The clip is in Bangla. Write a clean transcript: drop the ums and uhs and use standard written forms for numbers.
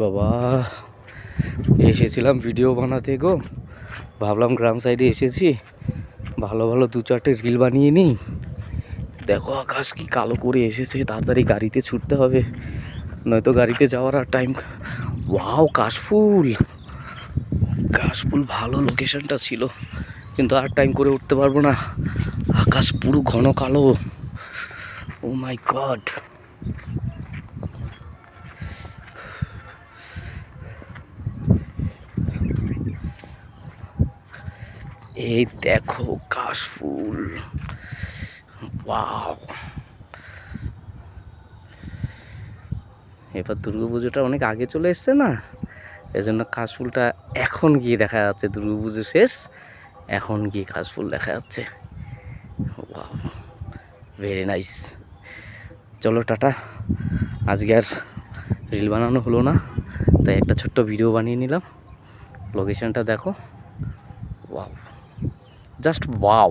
বাবা, এসেছিলাম ভিডিও বানাতে গো। ভাবলাম গ্রাম সাইডে এসেছি, ভালো ভালো দু চারটে রিল বানিয়ে নিই। দেখো আকাশ কি কালো করে এসেছে, তাড়াতাড়ি গাড়িতে ছুটতে হবে, নয়তো গাড়িতে যাওয়ার আর টাইম। ওয়াও, কাশফুল কাশফুল, ভালো লোকেশনটা ছিল, কিন্তু আর টাইম করে উঠতে পারবো না। আকাশ পুরো ঘন কালো। ও মাই গড, এই দেখো কাশফুল, ওয়াও। এবার দুর্গাপুজোটা অনেক আগে চলে এসছে না, এজন্য কাশফুলটা এখন গিয়ে দেখা যাচ্ছে। দুর্গাপুজো শেষ, এখন গিয়ে কাশফুল দেখা যাচ্ছে। Wow, very nice. চলো টাটা, আজকে আর রিল বানানো হলো না, তাই একটা ছোট্ট ভিডিও বানিয়ে নিলাম। লোকেশনটা দেখো, ওয়াও, জাস্ট ওয়াও।